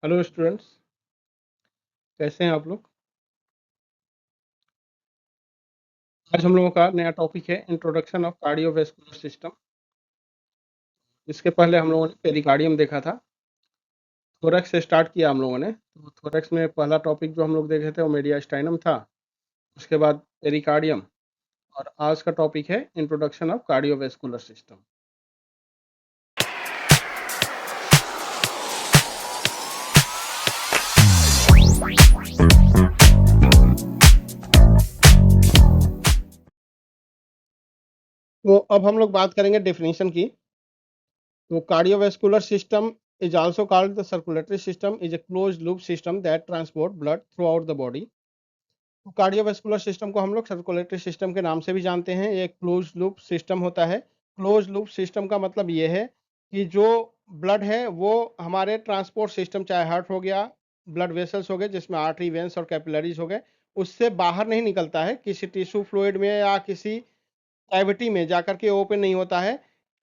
Hello students, कैसे हैं आप लोग। आज हम लोगों का नया टॉपिक है इंट्रोडक्शन ऑफ कार्डियोवैस्कुलर सिस्टम। इसके पहले हम लोगों ने पेरिकार्डियम देखा था। थोरैक्स से स्टार्ट किया हम लोगों ने। तो थोरैक्स में पहला टॉपिक जो हम लोग देखे थे वो मीडियास्टाइनम था। उसके बाद पेरिकार्डियम। और आज का टॉपिक है इंट्रोडक्शन ऑफ कार्डियोवैस्कुलर सिस्टम। तो अब हम लोग बात करेंगे डेफिनेशन की। तो cardiovascular system is also called the circulatory system, is a closed loop system that transport blood throughout the body. तो कार्डियोवैस्कुलर सिस्टम को हम लोग सर्कुलेटरी सिस्टम के नाम से भी जानते हैं। ये क्लोज लूप सिस्टम होता है। क्लोज लूप सिस्टम का मतलब ये है कि जो ब्लड है वो हमारे ट्रांसपोर्ट सिस्टम, चाहे हार्ट हो गया, ब्लड वेसल्स हो गए जिसमें आर्टरी, वेंस और कैपिलरीज हो गए, उससे बाहर नहीं निकलता है, किसी टिश्यू फ्लूइड में या किसी कैविटी में जाकर के ओपन नहीं होता है।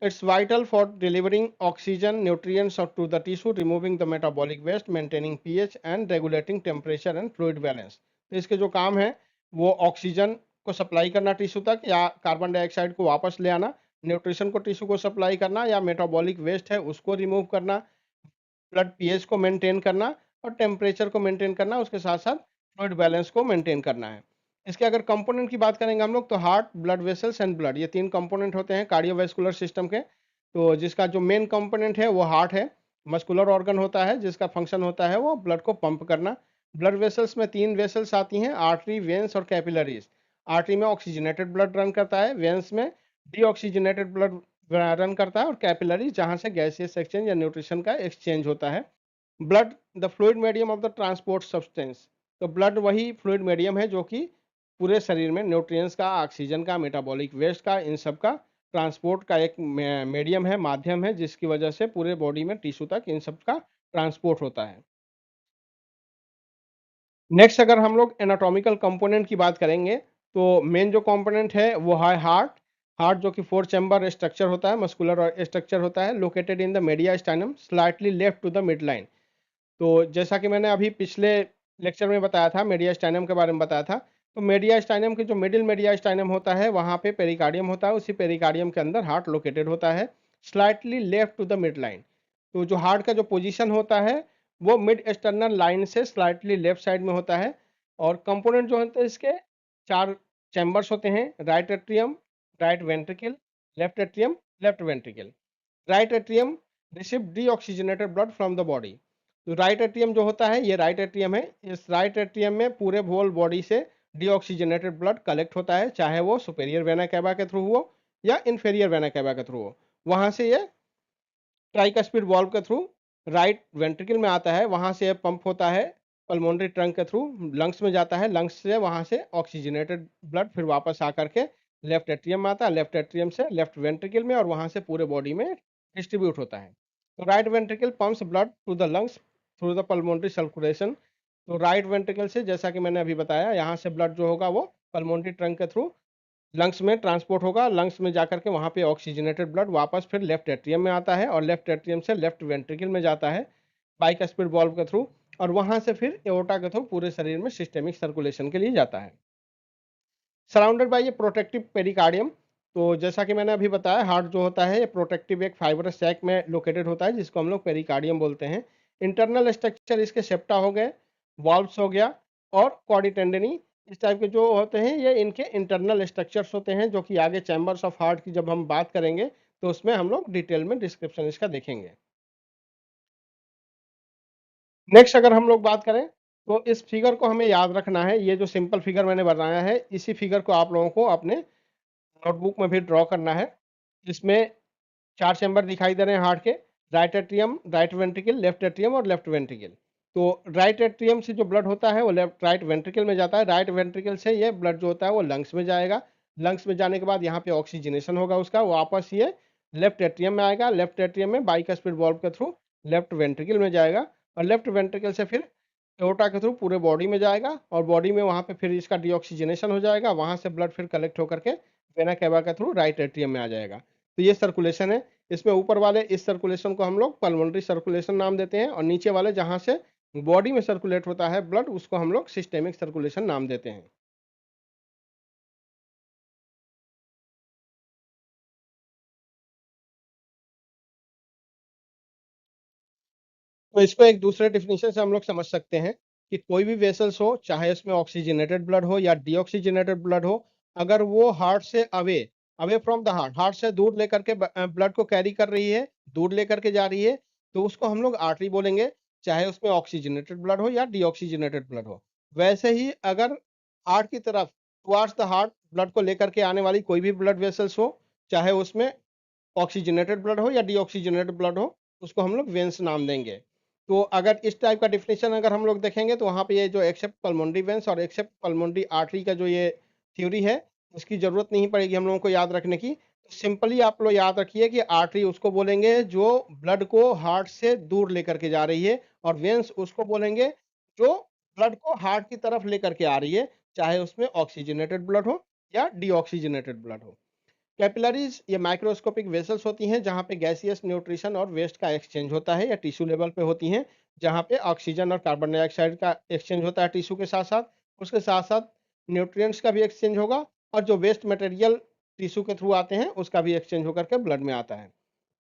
It's vital for delivering oxygen, nutrients to the tissue, removing the metabolic waste, maintaining pH and regulating temperature and fluid balance. तो इसके जो काम है वो ऑक्सीजन को सप्लाई करना टिश्यू तक, या कार्बन डाइऑक्साइड को वापस ले आना, न्यूट्रिशन को टिश्यू को सप्लाई करना, या मेटाबॉलिक वेस्ट है उसको रिमूव करना, ब्लड पीएच को मेंटेन करना और टेम्परेचर को मेंटेन करना, उसके साथ साथ फ्लूइड बैलेंस को मेंटेन करना है। इसके अगर कंपोनेंट की बात करेंगे हम लोग तो heart, blood vessels and blood, ये तीन कंपोनेंट होते हैं कार्डियोवैस्कुलर सिस्टम के। तो जिसका जो मेन कंपोनेंट है वो हार्ट है। मस्कुलर ऑर्गन होता है जिसका फंक्शन होता है वो ब्लड को पंप करना। ब्लड वेसल्स में तीन वेसल्स आती हैं, आर्टरी, वेंस और कैपिलरीज। आर्टरी में ऑक्सीजनेटेड ब्लड रन करता है, वेंस में डीऑक्सीजनेटेड ब्लड रन करता है, और कैपिलरी जहां से गैसियस एक्सचेंज या न्यूट्रिशन का एक्सचेंज होता है। Blood the fluid medium of the transport substance. तो ब्लड वही फ्लूइड मीडियम है जो कि पूरे शरीर में न्यूट्रिएंट्स का, ऑक्सीजन का, मेटाबॉलिक वेस्ट का, इन सब का ट्रांसपोर्ट का एक मीडियम है, माध्यम है, जिसकी वजह से पूरे बॉडी में टिश्यू तक इन सब का ट्रांसपोर्ट होता है। नेक्स्ट अगर हम लोग एनाटॉमिकल कंपोनेंट की बात करेंगे तो मेन जो कंपोनेंट है वो है हार्ट। हार्ट जो कि 4 चैम्बर स्ट्रक्चर होता है, मस्कुलर स्ट्रक्चर होता है, located in the mediastinum slightly left to the mid line. तो जैसा कि मैंने अभी पिछले लेक्चर में बताया था, मीडियास्टाइनम के बारे में बताया था, तो मीडियास्टाइनम के जो मिडिल मीडियास्टाइनम होता है वहाँ पे पेरिकार्डियम होता है, उसी पेरिकार्डियम के अंदर हार्ट लोकेटेड होता है, slightly left to the mid line. तो जो हार्ट का जो पोजीशन होता है वो मिड एक्सटर्नल लाइन से स्लाइटली लेफ्ट साइड में होता है। और कंपोनेंट जो होते हैं इसके चार चैम्बर्स होते हैं, right atrium, right ventricle, left atrium, left ventricle. Right atrium receive deoxygenated blood from the body. तो राइट एट्रियम जो होता है ये राइट एट्रियम है। इस राइट एट्रियम में पूरे होल बॉडी से डीऑक्सीजनेटेड ब्लड कलेक्ट होता है, चाहे वो सुपेरियर वेना कैवा के थ्रू हो या इंफेरियर वेना कैवा के थ्रू हो। वहां से ये ट्राइकस्पिड वाल्व के थ्रू राइट वेंट्रिकल में आता है, वहां से पंप होता है पल्मोनरी ट्रंक के थ्रू, लंग्स में जाता है, लंग्स से वहां से ऑक्सीजनेटेड ब्लड फिर वापस आकर के लेफ्ट एट्रियम में आता है, लेफ्ट एट्रियम से लेफ्ट वेंट्रिकल में, और वहां से पूरे बॉडी में डिस्ट्रीब्यूट होता है। तो right ventricle pumps blood to the lungs through the pulmonary circulation. तो राइट वेंट्रिकल से, जैसा कि मैंने अभी बताया, यहाँ से ब्लड जो होगा वो पल्मोनरी ट्रंक के थ्रू लंग्स में ट्रांसपोर्ट होगा, लंग्स में जाकर के वहाँ पे ऑक्सीजनेटेड ब्लड वापस फिर लेफ्ट एट्रियम में आता है, और लेफ्ट एट्रियम से लेफ्ट वेंट्रिकल में जाता है बाइकस्पिड वाल्व के थ्रू, और वहाँ से फिर एओर्टा के थ्रू पूरे शरीर में सिस्टेमिक सर्कुलेशन के लिए जाता है, सराउंडेड बाय ये प्रोटेक्टिव पेरिकार्डियम। तो जैसा कि मैंने अभी बताया, हार्ट जो होता है ये प्रोटेक्टिव एक फाइबरस सैक में लोकेटेड होता है जिसको हम लोग पेरिकार्डियम बोलते हैं। इंटरनल स्ट्रक्चर इसके सेप्टा हो गए, वाल्व्स हो गया और क्वाड्रिटेंडनी, इस टाइप के जो होते हैं ये इनके इंटरनल स्ट्रक्चर्स होते हैं, जो कि आगे चैम्बर्स ऑफ हार्ट की जब हम बात करेंगे तो उसमें हम लोग डिटेल में डिस्क्रिप्शन इसका देखेंगे। नेक्स्ट अगर हम लोग बात करें तो इस फिगर को हमें याद रखना है। ये जो सिंपल फिगर मैंने बनाया है इसी फिगर को आप लोगों को अपने नोटबुक में भी ड्रॉ करना है। इसमें चार चैम्बर दिखाई दे रहे हैं हार्ट के, right atrium, right ventricle, left atrium और लेफ्ट वेंट्रिकल। तो राइट एट्रियम से जो ब्लड होता है वो लेफ्ट राइट वेंट्रिकल में जाता है, राइट वेंट्रिकल से ये ब्लड जो होता है वो लंग्स में जाएगा, लंग्स में जाने के बाद यहाँ पे ऑक्सीजनेशन होगा उसका, वापस ये लेफ्ट एट्रियम में आएगा, लेफ्ट एट्रियम में बाइकस्पिड वाल्व के थ्रू लेफ्ट वेंट्रिकल में जाएगा, और लेफ्ट वेंट्रिकल से फिर एओर्टा के थ्रू पूरे बॉडी में जाएगा, और बॉडी में वहाँ पे फिर इसका डीऑक्सीजनेशन हो जाएगा, वहाँ से ब्लड फिर कलेक्ट होकर के वेना कैवा के थ्रू राइट एट्रियम में आ जाएगा। तो ये सर्कुलेशन है। इसमें ऊपर वाले इस सर्कुलेशन को हम लोग पल्मोनरी सर्कुलेशन नाम देते हैं, और नीचे वाले जहां से बॉडी में सर्कुलेट होता है ब्लड, उसको हम लोग सिस्टेमिक सर्कुलेशन नाम देते हैं। तो इसको एक दूसरे डेफिनेशन से हम लोग समझ सकते हैं कि कोई भी वेसल्स हो, चाहे उसमें ऑक्सीजनेटेड ब्लड हो या डीऑक्सीजनेटेड ब्लड हो, अगर वो हार्ट से away away from the heart से दूर लेकर के ब्लड को कैरी कर रही है, दूर लेकर के जा रही है, तो उसको हम लोग आर्टरी बोलेंगे, चाहे उसमें ऑक्सीजनेटेड ब्लड हो या डीऑक्सीजनेटेड ब्लड हो। वैसे ही अगर हार्ट की तरफ टुवार्ड्स द हार्ट ब्लड को लेकर के आने वाली कोई भी ब्लड वेसल्स हो, चाहे उसमें ऑक्सीजनेटेड ब्लड हो या डीऑक्सीजनेटेड ब्लड हो, उसको हम लोग वेन्स नाम देंगे। तो अगर इस टाइप का डिफिनेशन अगर हम लोग देखेंगे तो वहाँ पे ये जो एक्सेप्ट पल्मोनरी वेन्स और एक्सेप्ट पल्मोनरी आर्टरी का जो ये थ्योरी है, उसकी ज़रूरत नहीं पड़ेगी हम लोगों को याद रखने की। तो सिंपली आप लोग याद रखिए कि आर्टरी उसको बोलेंगे जो ब्लड को हार्ट से दूर लेकर के जा रही है, और वेन्स उसको बोलेंगे जो ब्लड को हार्ट की तरफ लेकर के आ रही है, चाहे उसमें ऑक्सीजनेटेड ब्लड हो या डीऑक्सीजनेटेड ब्लड हो। कैपिलरीज ये माइक्रोस्कोपिक वेसल्स होती हैं जहाँ पे गैसियस न्यूट्रिशन और वेस्ट का एक्सचेंज होता है, या टिश्यू लेवल पे होती हैं, जहाँ पे ऑक्सीजन और कार्बन डाइऑक्साइड का एक्सचेंज होता है टिश्यू के साथ साथ, उसके साथ साथ न्यूट्रिएंट्स का भी एक्सचेंज होगा, और जो वेस्ट मटेरियल टिश्यू के थ्रू आते हैं उसका भी एक्सचेंज होकर के ब्लड में आता है।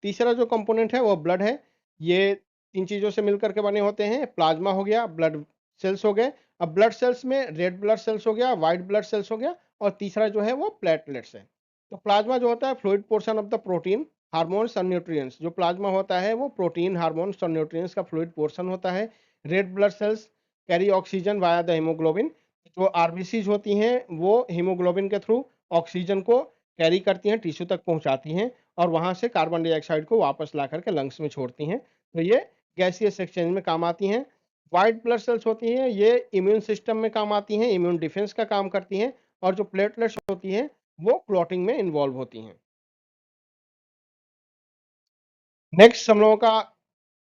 तीसरा जो कंपोनेंट है वो ब्लड है। ये तीन चीज़ों से मिलकर के बने होते हैं, प्लाज्मा हो गया, ब्लड सेल्स हो गए। अब ब्लड सेल्स में रेड ब्लड सेल्स हो गया, व्हाइट ब्लड सेल्स हो गया, और तीसरा जो है वो प्लेटलेट्स है। तो प्लाज्मा जो होता है fluid portion of the protein, hormones और न्यूट्रिएंट्स। जो प्लाज्मा होता है वो प्रोटीन, हार्मोन्स और न्यूट्रिएंट्स का फ्लूइड पोर्शन होता है। Red blood cells carry oxygen via the haemoglobin. जो आरबीसीज होती हैं वो हीमोग्लोबिन के थ्रू ऑक्सीजन को कैरी करती हैं, टिश्यू तक पहुंचाती हैं, और वहां से कार्बन डाइऑक्साइड को वापस ला करके लंग्स में छोड़ती हैं। तो ये गैसियस एक्सचेंज में काम आती हैं। व्हाइट ब्लड सेल्स होती हैं ये इम्यून सिस्टम में काम आती हैं, इम्यून डिफेंस का काम करती हैं। और जो प्लेटलेट्स होती हैं वो क्लॉटिंग में इन्वॉल्व होती हैं। नेक्स्ट हम लोगों का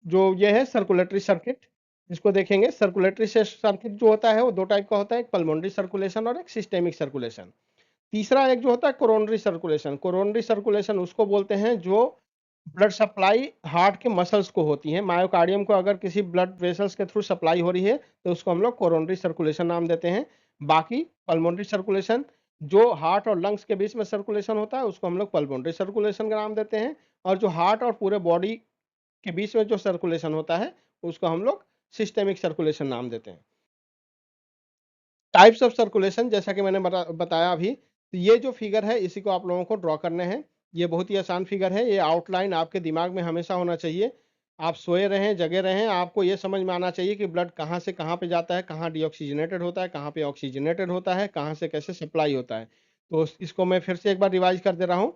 जो ये है सर्कुलेटरी सर्किट, इसको देखेंगे। सर्कुलेटरी सर्किट जो होता है वो दो टाइप का होता है, एक पल्मोनरी सर्कुलेशन और एक सिस्टेमिक सर्कुलेशन। तीसरा एक जो होता है कोरोनरी सर्कुलेशन। कोरोनरी सर्कुलेशन उसको बोलते हैं जो ब्लड सप्लाई हार्ट के मसल्स को होती है। मायोकार्डियम को अगर किसी ब्लड वेसल्स के थ्रू सप्लाई हो रही है तो उसको हम लोग कोरोनरी सर्कुलेशन नाम देते हैं। बाकी पल्मोनरी सर्कुलेशन जो हार्ट और लंग्स के बीच में सर्कुलेशन होता है उसको हम लोग पल्मोनरी सर्कुलेशन का नाम देते हैं। और जो हार्ट और पूरे बॉडी के बीच में जो सर्कुलेशन होता है उसको हम लोग सिस्टेमिक सर्कुलेशन नाम देते हैं। टाइप्स ऑफ सर्कुलेशन जैसा कि मैंने बताया अभी, तो ये जो फिगर है इसी को आप लोगों को ड्रॉ करने हैं। ये बहुत ही आसान फिगर है, ये आउटलाइन आपके दिमाग में हमेशा होना चाहिए। आप सोए रहें जगे रहें, आपको ये समझ में आना चाहिए कि ब्लड कहाँ से कहाँ पे जाता है, कहाँ डीऑक्सीजनेटेड होता है, कहाँ पे ऑक्सीजनेटेड होता है, कहाँ से कैसे सप्लाई होता है। तो इसको मैं फिर से एक बार रिवाइज कर दे रहा हूँ।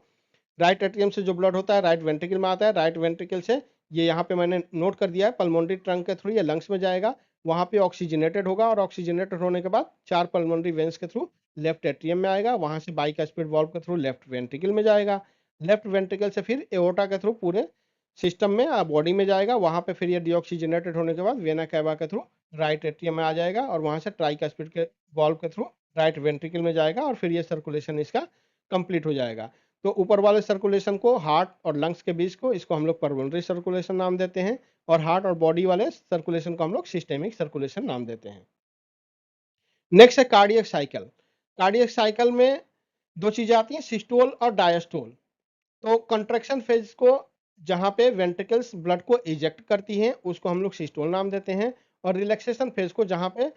राइट एट्रियम से जो ब्लड होता है राइट वेंट्रिकल में आता है, राइट वेंट्रिकल से ये यहाँ पे मैंने नोट कर दिया है पल्मोनरी ट्रंक के थ्रू ये लंग्स में जाएगा, वहाँ पे ऑक्सीजनेटेड होगा, और ऑक्सीजनेटेड होने के बाद चार पल्मोनरी वेन्स के थ्रू लेफ्ट एट्रियम में आएगा, वहाँ से बाइकास्पिड वाल्व के थ्रू लेफ्ट वेंट्रिकल में जाएगा, लेफ्ट वेंट्रिकल से फिर एओर्टा के थ्रू पूरे सिस्टम में बॉडी में जाएगा, वहाँ पे फिर ये डीऑक्सीजनेटेड होने के बाद वेना कैवा के थ्रू राइट एट्रियम में आ जाएगा, और वहाँ से ट्राइकास्पिड के वाल्व के थ्रू राइट वेंट्रिकल में जाएगा, और फिर ये सर्कुलेशन इसका कंप्लीट हो जाएगा। तो ऊपर वाले सर्कुलेशन को हार्ट और लंग्स के बीच को इसको हम लोग पल्मोनरी सर्कुलेशन नाम देते हैं, और हार्ट और बॉडी वाले सर्कुलेशन को हम लोग सिस्टेमिक सर्कुलेशन नाम देते हैं। नेक्स्ट है कार्डियक साइकिल। कार्डियक साइकिल में दो चीजें आती हैं, सिस्टोल और डायस्टोल। तो कंट्रैक्शन फेज को जहां पे वेंट्रिकल्स ब्लड को इजेक्ट करती हैं उसको हम लोग सिस्टोल नाम देते हैं, और रिलैक्सेशन फेज को जहां पे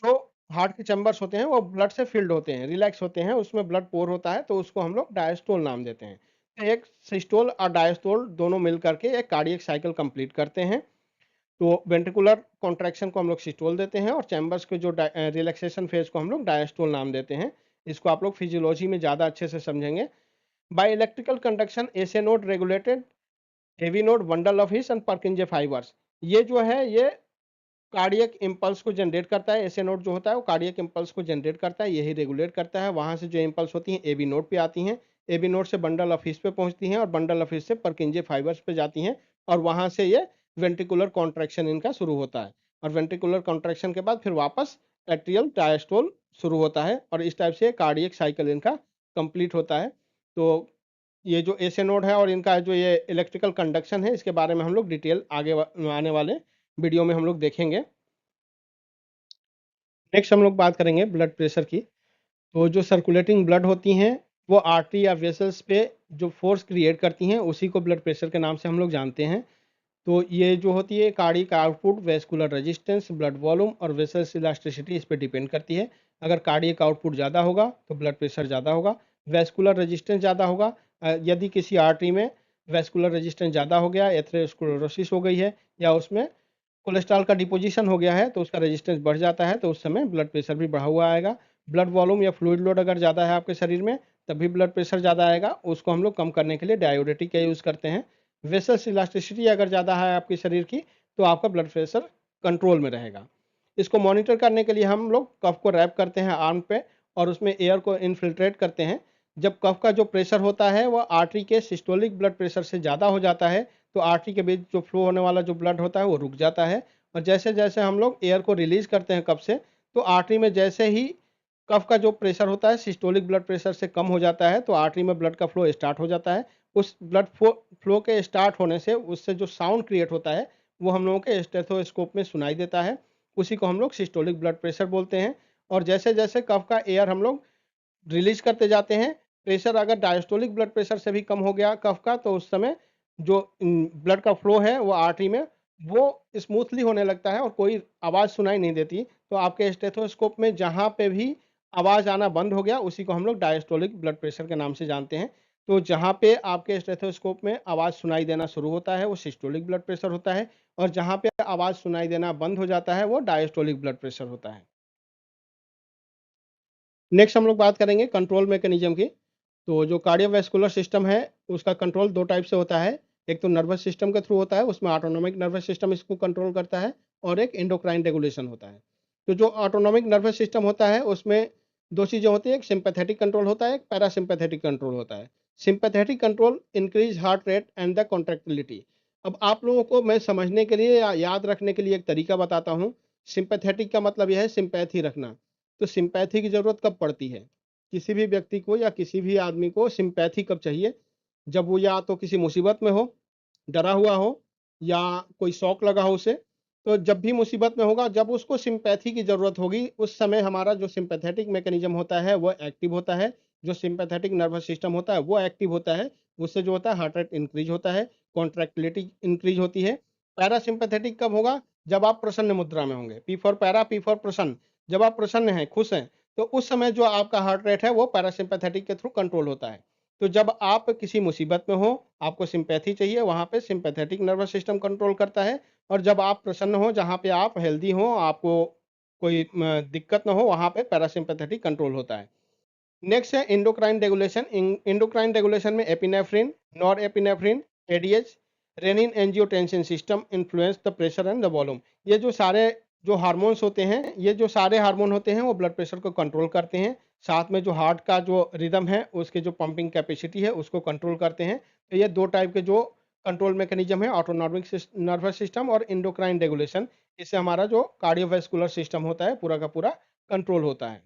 जो हार्ट के चैम्बर्स होते हैं वो ब्लड से फिल्ड होते हैं, रिलैक्स होते हैं, उसमें ब्लड पोर होता है, तो उसको हम लोग डायस्टोल नाम देते हैं। तो एक सिस्टोल और डायस्टोल दोनों मिल करके एक कार्डियक साइकिल कंप्लीट करते हैं। तो वेंट्रिकुलर कॉन्ट्रैक्शन को हम लोग सिस्टोल देते हैं, और चैम्बर्स के जो रिलैक्सेशन फेज को हम लोग डायस्टोल नाम देते हैं। इसको आप लोग फिजियोलॉजी में ज़्यादा अच्छे से समझेंगे। By electrical conduction S A node regulated heavy node bundle of his and पर्किंजे fibres. ये जो है ये कार्डियक इंपल्स को जनरेट करता है। एसए नोड जो होता है वो कार्डियक इंपल्स को जनरेट करता है, यही रेगुलेट करता है। वहां से जो इंपल्स होती हैं एबी नोड पे आती हैं, एबी नोड से बंडल ऑफ हिस पे पहुंचती हैं, और बंडल ऑफ हिस से परकिंजे फाइबर्स पे जाती हैं, और वहां से ये वेंट्रिकुलर कॉन्ट्रैक्शन इनका शुरू होता है, और वेंट्रिकुलर कॉन्ट्रैक्शन के बाद फिर वापस एट्रियल डायस्टोल शुरू होता है, और इस टाइप से कार्डियक साइकिल इनका कंप्लीट होता है। तो ये जो एसे नोड है और इनका जो ये इलेक्ट्रिकल कंडक्शन है, इसके बारे में हम लोग डिटेल आगे आने वाले वीडियो में हम लोग देखेंगे। नेक्स्ट हम लोग बात करेंगे ब्लड प्रेशर की। तो जो सर्कुलेटिंग ब्लड होती हैं वो आर्टरी या वेसल्स पे जो फोर्स क्रिएट करती हैं उसी को ब्लड प्रेशर के नाम से हम लोग जानते हैं। तो ये जो होती है cardiac output, vascular resistance, blood volume और वेसल्स इलास्टिसिटी इस पे डिपेंड करती है। अगर कार्डियक आउटपुट ज़्यादा होगा तो ब्लड प्रेशर ज़्यादा होगा, वेस्कुलर रेजिस्टेंस ज़्यादा होगा। यदि किसी आर्टरी में वेस्कुलर रेजिस्टेंस ज़्यादा हो गया, एथेरोस्क्लेरोसिस हो गई है या उसमें कोलेस्ट्रॉल का डिपोजिशन हो गया है तो उसका रेजिस्टेंस बढ़ जाता है, तो उस समय ब्लड प्रेशर भी बढ़ा हुआ आएगा। ब्लड वॉल्यूम या फ्लूइड लोड अगर ज़्यादा है आपके शरीर में तभी ब्लड प्रेशर ज़्यादा आएगा, उसको हम लोग कम करने के लिए डायोरेटिक का यूज़ करते हैं। वेसल्स इलास्टिसिटी अगर ज़्यादा है आपके शरीर की तो आपका ब्लड प्रेशर कंट्रोल में रहेगा। इसको मॉनिटर करने के लिए हम लोग कफ को रैप करते हैं आर्म पे और उसमें एयर को इन्फिल्ट्रेट करते हैं। जब कफ का जो प्रेशर होता है वह आर्टरी के सिस्टोलिक ब्लड प्रेशर से ज़्यादा हो जाता है तो आर्टरी के बीच जो फ्लो होने वाला जो ब्लड होता है वो रुक जाता है। और जैसे जैसे हम लोग एयर को रिलीज करते हैं कफ से तो आर्टरी में जैसे ही कफ का जो प्रेशर होता है सिस्टोलिक ब्लड प्रेशर से कम हो जाता है तो आर्टरी में ब्लड का फ्लो स्टार्ट हो जाता है। उस ब्लड फ्लो के स्टार्ट होने से उससे जो साउंड क्रिएट होता है वो हम लोगों के स्टेथोस्कोप में सुनाई देता है, उसी को हम लोग सिस्टोलिक ब्लड प्रेशर बोलते हैं। और जैसे जैसे कफ का एयर हम लोग रिलीज करते जाते हैं, प्रेशर अगर डायस्टोलिक ब्लड प्रेशर से भी कम हो गया कफ का तो उस समय जो ब्लड का फ्लो है वो आर्टरी में वो स्मूथली होने लगता है और कोई आवाज़ सुनाई नहीं देती। तो आपके स्टेथोस्कोप में जहाँ पे भी आवाज़ आना बंद हो गया उसी को हम लोग डायस्टोलिक ब्लड प्रेशर के नाम से जानते हैं। तो जहाँ पे आपके स्टेथोस्कोप में आवाज़ सुनाई देना शुरू होता है वो सिस्टोलिक ब्लड प्रेशर होता है और जहाँ पे आवाज़ सुनाई देना बंद हो जाता है वो डायस्टोलिक ब्लड प्रेशर होता है। नेक्स्ट हम लोग बात करेंगे कंट्रोल मैकेनिज्म की। तो जो कार्डियोवैस्कुलर सिस्टम है उसका कंट्रोल दो टाइप से होता है। एक तो नर्वस सिस्टम के थ्रू होता है, उसमें ऑटोनोमिक नर्वस सिस्टम इसको कंट्रोल करता है और एक एंडोक्राइन रेगुलेशन होता है। तो जो ऑटोनोमिक नर्वस सिस्टम होता है उसमें दो चीज़ें होती हैं, एक सिंपैथेटिक कंट्रोल होता है, एक पैरासिम्पैथेटिक कंट्रोल होता है। Sympathetic control increase heart rate and the contractility. अब आप लोगों को मैं समझने के लिए या याद रखने के लिए एक तरीका बताता हूँ। सिंपैथेटिक का मतलब यह है सिंपैथी रखना। तो सिंपैथी की ज़रूरत कब पड़ती है? किसी भी व्यक्ति को या किसी भी आदमी को सिंपैथी कब चाहिए? जब वो या तो किसी मुसीबत में हो, डरा हुआ हो या कोई शॉक लगा हो उसे। तो जब भी मुसीबत में होगा, जब उसको सिंपैथी की ज़रूरत होगी, उस समय हमारा जो सिंपैथेटिक मैकेनिज़्म होता है, वो एक्टिव होता है। जो सिंपैथेटिक नर्वस सिस्टम होता है, वो एक्टिव होता है। उससे जो होता है हार्ट रेट इंक्रीज़ होता है, कॉन्ट्रैक्टिलिटी इंक्रीज़ होती है। पैरासिम्पैथेटिक कब होगा? जब आप प्रसन्न मुद्रा में होंगे। P for para, P for प्रसन्न। जब आप प्रसन्न हैं, खुश हैं, तो उस समय जो आपका हार्ट रेट है, वो पैरासिम्पैथेटिक के थ्रू कंट्रोल होता है। तो जब आप किसी मुसीबत में हो, आपको सिंपैथी चाहिए, वहाँ पे सिंपैथेटिक नर्वस सिस्टम कंट्रोल करता है। और जब आप प्रसन्न हो, जहाँ पे आप हेल्दी हो, आपको कोई दिक्कत ना हो, वहाँ पे पैरासिम्पैथेटिक कंट्रोल होता है। नेक्स्ट है एंडोक्राइन रेगुलेशन। एंडोक्राइन रेगुलेशन में epinephrine, norepinephrine, ADH, renin angiotensin system influence the pressure and the volume. ये जो सारे जो हार्मोन्स होते हैं, ये जो सारे हार्मोन होते हैं वो ब्लड प्रेशर को कंट्रोल करते हैं। साथ में जो हार्ट का जो रिदम है उसके जो पंपिंग कैपेसिटी है उसको कंट्रोल करते हैं। तो ये दो टाइप के जो कंट्रोल मैकेनिज्म है, ऑटोनॉमिक नर्वस सिस्टम और एंडोक्राइन रेगुलेशन, इससे हमारा जो कार्डियोवैस्कुलर सिस्टम होता है पूरा का पूरा कंट्रोल होता है।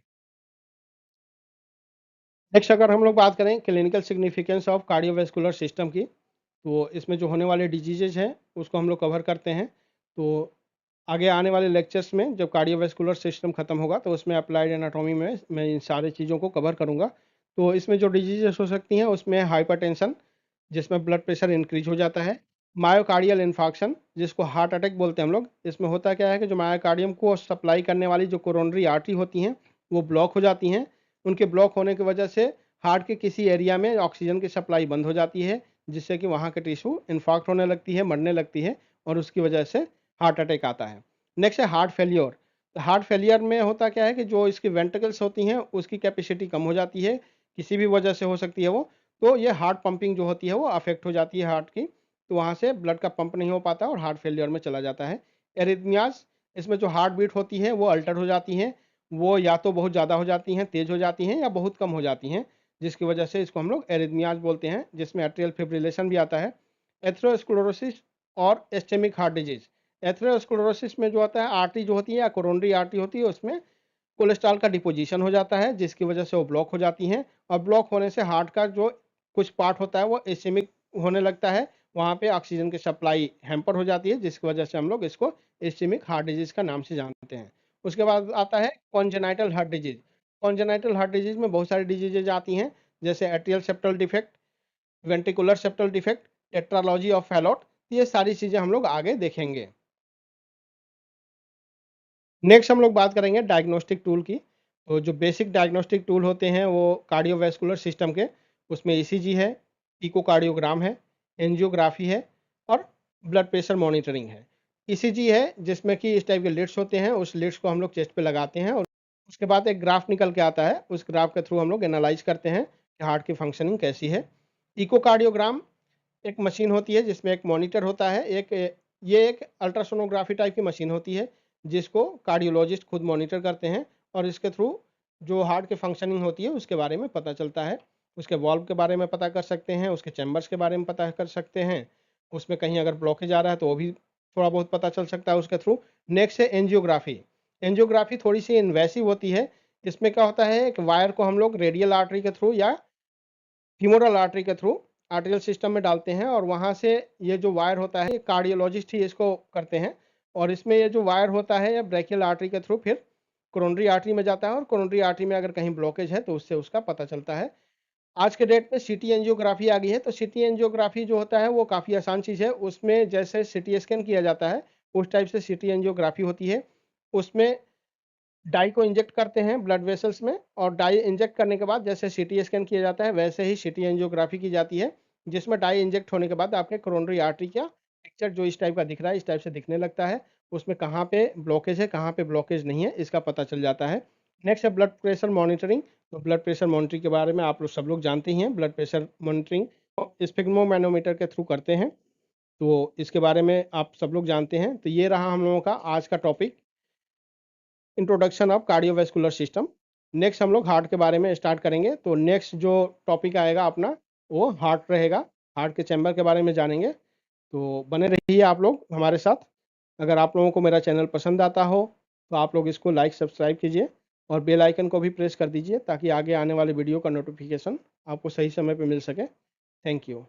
नेक्स्ट अगर हम लोग बात करें clinical significance of cardiovascular system की, तो इसमें जो होने वाले डिजीजेज हैं उसको हम लोग कवर करते हैं। तो आगे आने वाले लेक्चर्स में जब कार्डियोवैस्कुलर सिस्टम खत्म होगा तो उसमें अप्लाइड एनाटॉमी में मैं इन सारी चीज़ों को कवर करूँगा। तो इसमें जो डिजीजेस हो सकती हैं उसमें हाइपरटेंशन, जिसमें ब्लड प्रेशर इंक्रीज हो जाता है। मायोकार्डियल इन्फाक्शन, जिसको हार्ट अटैक बोलते हैं हम लोग। इसमें होता क्या है कि जो मायोकार्डियम को सप्लाई करने वाली जो कोरोनरी आर्टरी होती हैं वो ब्लॉक हो जाती हैं। उनके ब्लॉक होने की वजह से हार्ट के किसी एरिया में ऑक्सीजन की सप्लाई बंद हो जाती है, जिससे कि वहाँ के टिश्यू इन्फाक्ट होने लगती है, मरने लगती है और उसकी वजह से हार्ट अटैक आता है। नेक्स्ट है हार्ट फेलियर। तो हार्ट फेलियर में होता क्या है कि जो इसकी वेंट्रिकल्स होती हैं उसकी कैपेसिटी कम हो जाती है, किसी भी वजह से हो सकती है वो। तो ये हार्ट पंपिंग जो होती है वो अफेक्ट हो जाती है हार्ट की, तो वहाँ से ब्लड का पंप नहीं हो पाता और हार्ट फेलियर में चला जाता है। एरिथमियाज, इसमें जो हार्ट बीट होती है वो अल्टर हो जाती हैं, वो या तो बहुत ज़्यादा हो जाती हैं, तेज़ हो जाती हैं या बहुत कम हो जाती हैं, जिसकी वजह से इसको हम लोग एरिथमियाज बोलते हैं, जिसमें एट्रियल फिब्रिलेशन भी आता है। एथेरोस्क्लेरोसिस और इस्केमिक हार्ट डिजीज। एथेरोस्क्लेरोसिस में जो होता है आर्टरी जो होती है या कोरोनरी आर्टरी होती है उसमें कोलेस्ट्रॉल का डिपोजिशन हो जाता है, जिसकी वजह से वो ब्लॉक हो जाती हैं और ब्लॉक होने से हार्ट का जो कुछ पार्ट होता है वो इस्केमिक होने लगता है, वहाँ पे ऑक्सीजन की सप्लाई हैम्पर हो जाती है, जिसकी वजह से हम लोग इसको इस्केमिक हार्ट डिजीज़ का नाम से जानते हैं। उसके बाद आता है congenital heart disease. Congenital heart disease में बहुत सारी डिजीज़ेज आती हैं, जैसे atrial septal defect, ventricular septal defect, tetralogy of Fallot, ये सारी चीज़ें हम लोग आगे देखेंगे। नेक्स्ट हम लोग बात करेंगे डायग्नोस्टिक टूल की। तो जो बेसिक डायग्नोस्टिक टूल होते हैं वो कार्डियोवैस्कुलर सिस्टम के, उसमें ईसीजी है, इकोकार्डियोग्राम है, एंजियोग्राफी है और ब्लड प्रेशर मॉनिटरिंग है। ईसीजी है जिसमें कि इस टाइप के लीड्स होते हैं, उस लीड्स को हम लोग चेस्ट पे लगाते हैं और उसके बाद एक ग्राफ निकल के आता है, उस ग्राफ के थ्रू हम लोग एनालाइज करते हैं कि हार्ट की फंक्शनिंग कैसी है। इकोकार्डियोग्राम एक मशीन होती है जिसमें एक मॉनिटर होता है, ये एक अल्ट्रासोनोग्राफी टाइप की मशीन होती है जिसको कार्डियोलॉजिस्ट खुद मॉनिटर करते हैं और इसके थ्रू जो हार्ट की फंक्शनिंग होती है उसके बारे में पता चलता है। उसके वॉल्व के बारे में पता कर सकते हैं, उसके चैम्बर्स के बारे में पता कर सकते हैं, उसमें कहीं अगर ब्लॉकेज आ रहा है तो वो भी थोड़ा बहुत पता चल सकता है उसके थ्रू। नेक्स्ट है एंजियोग्राफी। एंजियोग्राफी थोड़ी सी इन्वेसिव होती है। इसमें क्या होता है, एक वायर को हम लोग रेडियल आर्टरी के थ्रू या फीमोरल आर्टरी के थ्रू आर्टेरियल सिस्टम में डालते हैं और वहाँ से ये जो वायर होता है, ये कार्डियोलॉजिस्ट ही इसको करते हैं और इसमें ये जो वायर होता है ये ब्रेकियल आर्टरी के थ्रू फिर कोरोनरी आर्टरी में जाता है और कोरोनरी आर्टरी में अगर कहीं ब्लॉकेज है तो उससे उसका पता चलता है। आज के डेट में सिटी एंजियोग्राफी आ गई है, तो सिटी एंजियोग्राफी जो होता है वो काफ़ी आसान चीज़ है। उसमें जैसे सिटी स्कैन किया जाता है उस टाइप से सिटी एंजियोग्राफी होती है। उसमें डाई को इंजेक्ट करते हैं ब्लड वेसल्स में और डाई इंजेक्ट करने के बाद जैसे सीटी स्कैन किया जाता है वैसे ही सिटी एंजियोग्राफी की जाती है, जिसमें डाई इंजेक्ट होने के बाद आपके कोरोनरी आर्टरी का पिक्चर जो इस टाइप का दिख रहा है इस टाइप से दिखने लगता है। उसमें कहाँ पे ब्लॉकेज है कहाँ पे ब्लॉकेज नहीं है इसका पता चल जाता है। नेक्स्ट है ब्लड प्रेशर मॉनिटरिंग। तो ब्लड प्रेशर मॉनिटरिंग के बारे में आप लोग सब लोग जानते ही हैं। ब्लड प्रेशर मॉनिटरिंग स्फिग्मोमैनोमीटर के थ्रू करते हैं, तो इसके बारे में आप सब लोग जानते हैं। तो ये रहा हम लोगों का आज का topic, introduction of cardiovascular system. Next हम लोग हार्ट के बारे में स्टार्ट करेंगे। तो नेक्स्ट जो टॉपिक आएगा अपना वो हार्ट रहेगा, हार्ट के चैम्बर के बारे में जानेंगे। तो बने रहिए आप लोग हमारे साथ। अगर आप लोगों को मेरा चैनल पसंद आता हो तो आप लोग इसको लाइक सब्सक्राइब कीजिए और बेल आइकन को भी प्रेस कर दीजिए ताकि आगे आने वाले वीडियो का नोटिफिकेशन आपको सही समय पर मिल सके। Thank you.